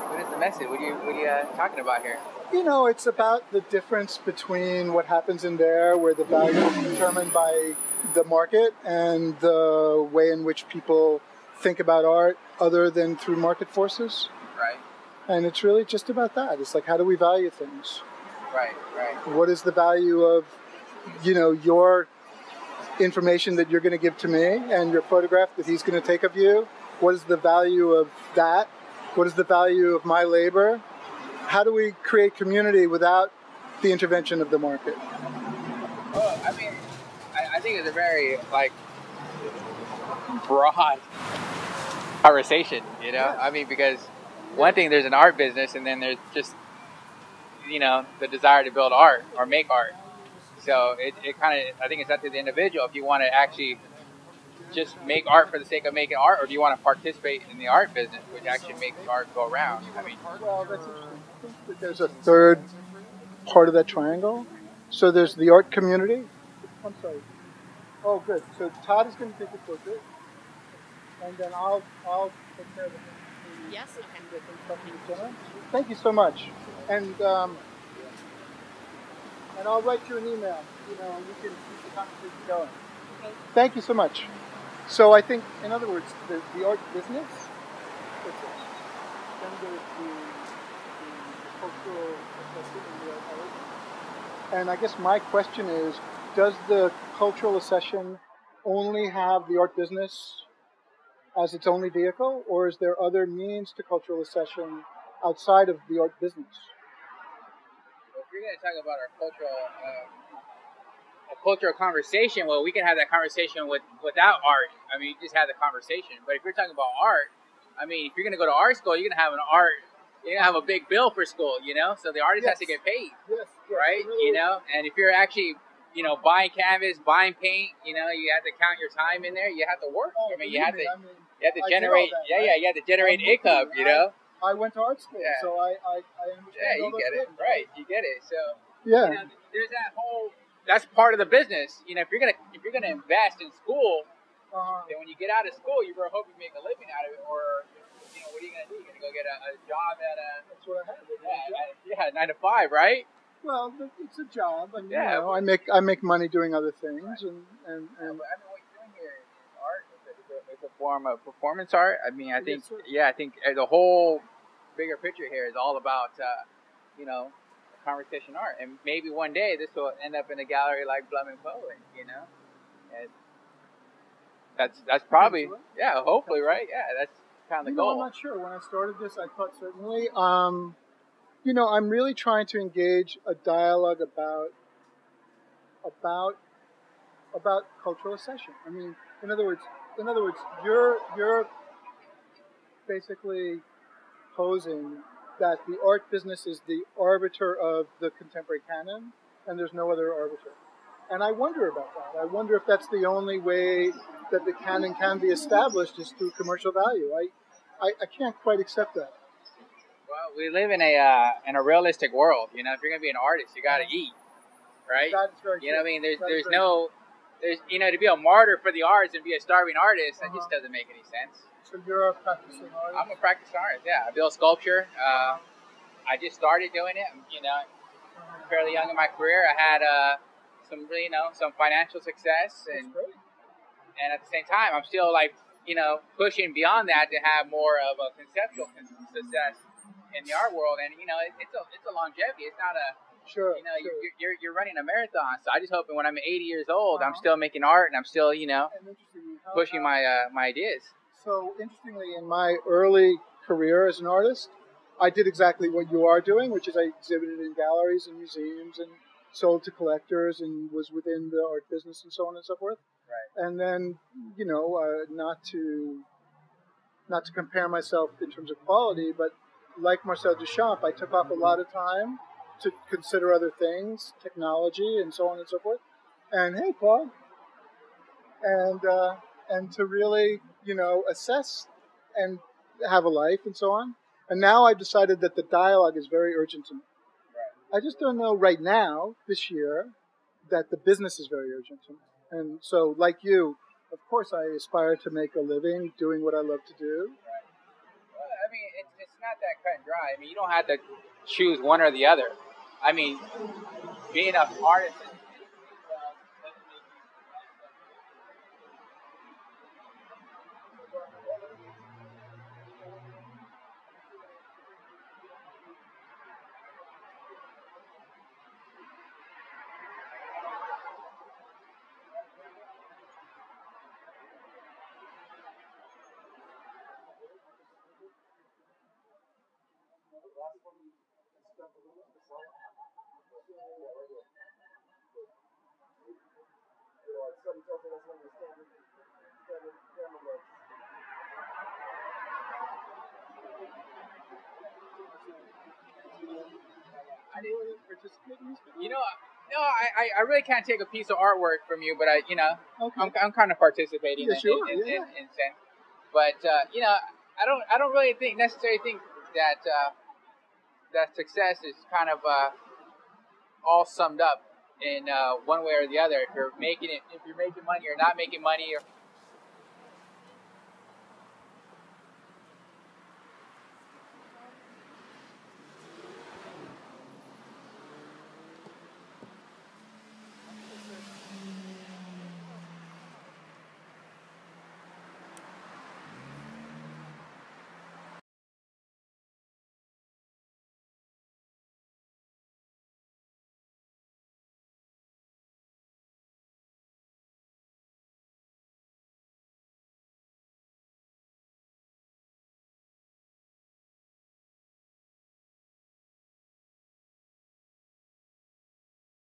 what is the message? What are you talking about here? It's about the difference between what happens in there, where the value is determined by the market, and the way in which people think about art other than through market forces. Right. And it's really just about that. It's like, how do we value things? Right. What is the value of, your information that you're going to give to me and your photograph that he's going to take of you? What is the value of that? What is the value of my labor? How do we create community without the intervention of the market? Well, I think it's a very broad conversation, Yeah. Because one thing, there's an art business, and then there's just the desire to build art or make art. So it kind of, I think it's up to the individual if you want to actually just make art for the sake of making art, or do you want to participate in the art business, which actually makes art go around? Well, that's interesting. I think that there's a third part of that triangle. So there's the art community. I'm sorry. Oh, good. So Todd is going to take a portrait, and then I'll take care of it. Yes. Okay. Thank you so much. And I'll write you an email. And we can keep the conversation going. Okay. Thank you so much. So I think, in other words, the art business, then there's the cultural assessment and the art. And I guess my question is, does the cultural accession only have the art business as its only vehicle, or is there other means to cultural accession outside of the art business? Well, if you're going to talk about our cultural conversation, well, we can have that conversation without art. You just have the conversation. But if you're talking about art, if you're going to go to art school, you're going to have a big bill for school, so the artist has to get paid, right? And if you're actually, buying canvas, buying paint, you have to count your time in there. You have to work. You have to generate, you have to generate income, I went to art school, so I understand. Yeah, you get it, right? You get it. So there's that whole. That's part of the business. If you're gonna invest in school, then when you get out of school, you better hope you make a living out of it, or what are you gonna do? You're gonna go get a job at a. That's what I have. 9 to 5, right? Well, it's a job, and I make money doing other things, and what you're doing here is art. It's a form of performance art. I think I think the whole bigger picture here is all about conversation art, and maybe one day this will end up in a gallery like Blum and Poe, and that's probably hopefully, right? Yeah, that's kind of the goal. I'm not sure. When I started this, I thought certainly. I'm really trying to engage a dialogue about cultural accession. In other words, you're basically posing that the art business is the arbiter of the contemporary canon, and there's no other arbiter. And I wonder about that. I wonder if that's the only way that the canon can be established is through commercial value. I can't quite accept that. Well, we live in a realistic world. If you're gonna be an artist, you gotta eat, right? That's very true. There's to be a martyr for the arts and be a starving artist, that just doesn't make any sense. So you're a practicing artist? I'm a practicing artist, yeah. I build sculpture. I just started doing it, fairly young in my career. I had some financial success, and at the same time, I'm still pushing beyond that to have more of a conceptual success in the art world. And it's a longevity. It's not a you're running a marathon. So I just hope that when I'm 80 years old, I'm still making art, and I'm still pushing my ideas. So interestingly, in my early career as an artist, I did exactly what you are doing, which is I exhibited in galleries and museums and sold to collectors and was within the art business and so on and so forth. Right. And then, not to compare myself in terms of quality, but like Marcel Duchamp, I took off a lot of time to consider other things, technology and so on and so forth. And hey, Paul. And to really, assess and have a life and so on. And now I've decided that the dialogue is very urgent to me. Right. I just don't know right now, this year, that the business is very urgent to me. And so, like you, of course I aspire to make a living doing what I love to do. not that cut and dry. I mean, you don't have to choose one or the other. I mean, being an artist. You know, no, I really can't take a piece of artwork from you, but Okay. I'm kind of participating Yeah, sure, in yeah. sense. But I don't really necessarily think that that success is kind of all summed up in one way or the other. If you're making money or not making money,